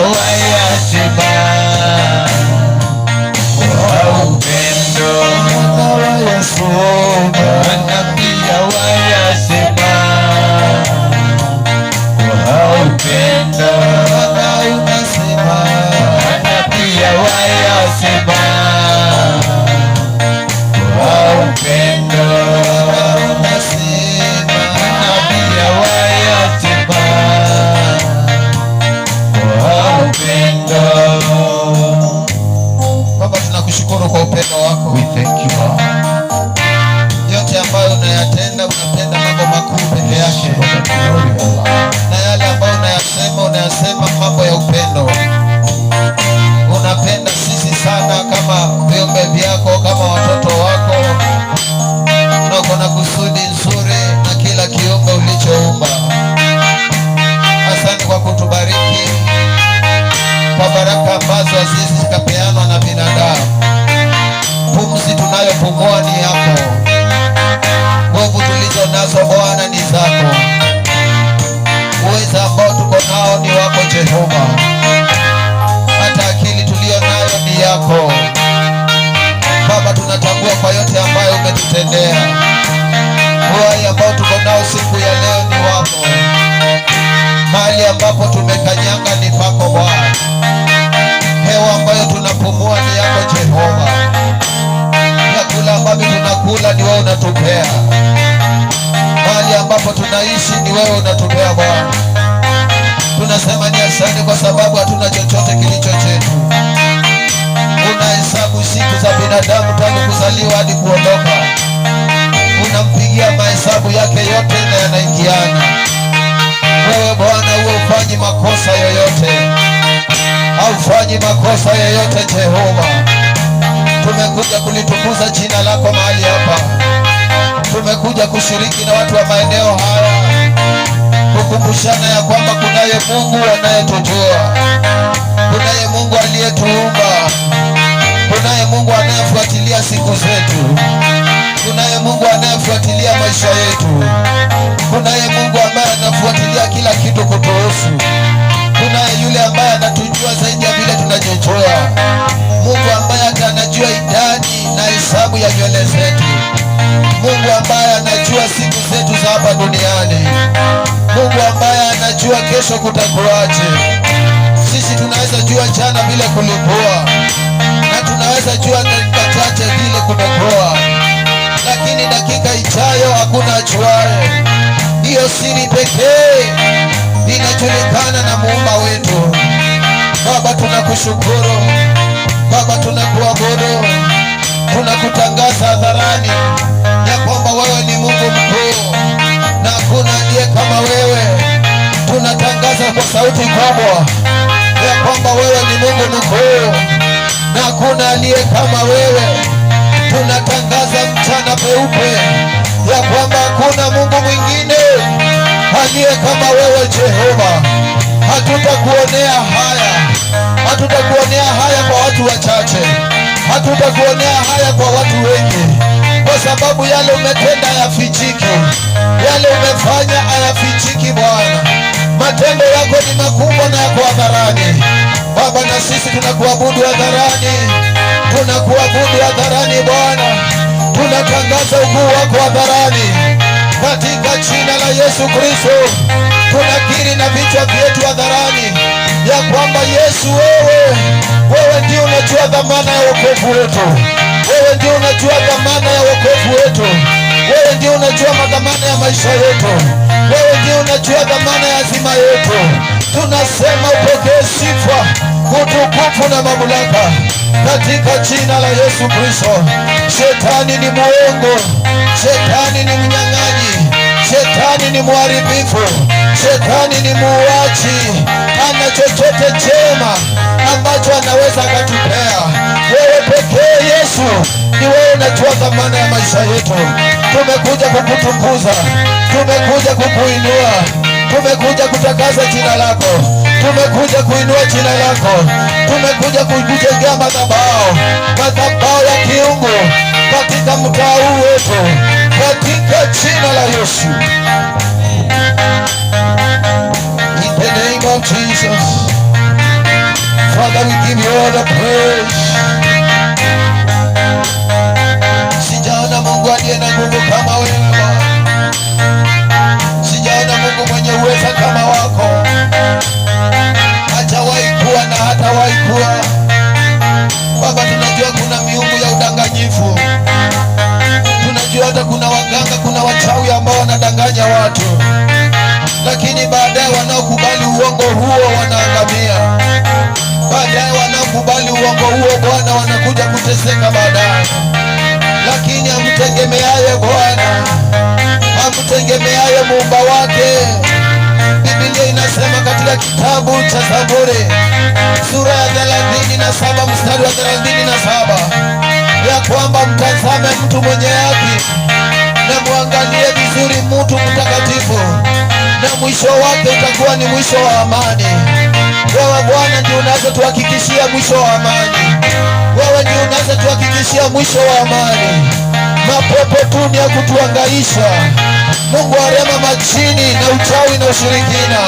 wayasema kwa upendo, Bwana pia wayasema kwa upendo, Bwana pia wayasema kwa upendo, Bwana pia wayasema kwa upendo. Baba, tunakushukuru kwa upendo wako. We thank you, Lord. Yote ambayo unayatenda, unatenda mambo makuu peke yake, na yale ambayo unayasema mambo ya upendo. Unapenda sisi sana kama viumbe vyako, kama watoto wako, na uko na kusudi nzuri na kila kiumbe ulichoumba. Asante kwa kutubariki kwa baraka ambazo haziwezi zikapeanwa na binadamu. Pumzi tunayopumua ni yako, nguvu tulizo nazo Bwana ni zako, uweza ambao tuko nao ni wako Jehova, hata akili tulio nayo ni yako Baba. Tunatambua kwa yote ambayo umetutendea. Uhai ambao tuko nao siku ya leo ni wako, mahali ambapo tumekanyanga ni pako Bwana, hewa ambayo tunapumua ni yako Jehova, vyakula ambavyo tunakula ni wewe unatupea, mahali ambapo tunaishi ni wewe unatupea Bwana. Tunasema ni asante kwa sababu hatuna chochote kilicho chetu. Unahesabu siku za binadamu tangu kuzaliwa hadi kuondoka, unampigia mahesabu yake yote na yanaingiana. Wewe Bwana huwe ufanyi makosa yoyote, haufanyi makosa yoyote Jehova. Tumekuja kulitukuza jina lako mahali hapa, tumekuja kushiriki na watu wa maeneo haya, kukumbushana ya kwamba kunaye Mungu anayetujua, kunaye Mungu aliyetuumba, kunaye Mungu anayefuatilia siku zetu, kunaye Mungu anayefuatilia maisha yetu, kunaye Mungu ambaye anafuatilia kila kitu kutuhusu, kunaye yule ambaye anatujua zaidi ya vile tunajijua, Mungu ambaye hata anajua idadi na hesabu ya nywele zetu, Mungu ambaye anajua siku zetu za hapa duniani, Mungu ambaye anajua kesho kutakuwaje. Sisi tunaweza jua jana vile kulikuwa, na tunaweza jua dakika chache vile kumekuwa, lakini dakika ijayo hakuna ajuaye. Hiyo siri pekee inajulikana na Muumba wetu. Baba, tunakushukuru Baba, tunakuabudu, tunakutangaza hadharani ya kwamba wewe ni Mungu mkuu na hakuna aliye kama wewe. Tunatangaza kwa sauti kubwa ya kwamba wewe ni Mungu mkuu na hakuna aliye kama wewe. Tunatangaza mchana peupe ya kwamba hakuna Mungu mwingine aliye kama wewe Jehova. Hatutakuonea haya, hatutakuonea haya kwa watu wachache, hatutakuonea haya kwa watu wengi, kwa sababu yale umetenda hayafichiki, yale umefanya hayafichiki Bwana. Matendo yako ni makubwa na yako hadharani Baba, na sisi tunakuabudu hadharani, tunakuabudu hadharani Bwana, tunatangaza ukuu wako hadharani katika jina la Yesu Kristo. Tunakiri na vichwa vyetu hadharani ya kwamba Yesu, wewe ndio unajua dhamana ya wokovu wetu, wewe ndio unajua dhamana ya wokovu wetu, wewe ndio unajua madhamana ya maisha yetu, wewe ndio unajua dhamana ya azima yetu. Tunasema upokee sifa, utukufu na mamlaka katika jina la Yesu Kristo. Shetani ni muongo, shetani ni mnyang'anyi, shetani ni mharibifu, shetani ni muuaji. Hana chochote chema ambacho anaweza akatupea. Wewe pekee Yesu, ni wewe unajua dhamana ya maisha yetu. Tumekuja kukutukuza, tumekuja kukuinua, tumekuja kutakasa jina lako, tumekuja kuinua jina lako, tumekuja kujengea madhabahu ya kiungu katika mtaa huu wetu, katika jina la Yesu. In the name of Jesus. all the praise. Sijaona Mungu aliye na nguvu kama wewe Bwana. Sijaona Mungu mwenye uweza kama wako. Hajawahi kuwa na hatawahi kuwa. Baba, tunajua kuna miungu ya udanganyifu. Tunajua hata kuna waganga, kuna wachawi ambao wanadanganya watu, lakini baadaye wanaokubali uongo huo wanaangamia. Baadaye wanaokubali uongo huo Bwana wanakuja kuteseka baadaye. Lakini amtegemeaye Bwana, amtegemeaye muumba wake, Biblia inasema katika kitabu cha Zaburi sura ya 37 mstari wa 37 ya kwamba mtazame mtu mwenye haki na muangalie vizuri mtu mtakatifu, na mwisho wake utakuwa ni mwisho wa amani. Wewe Bwana ndiye unazotuhakikishia mwisho wa amani. Wewe ndiye unazotuhakikishia mwisho wa amani. Mapepo tu ni ya kutuhangaisha. Mungu wa rehema, majini na uchawi na ushirikina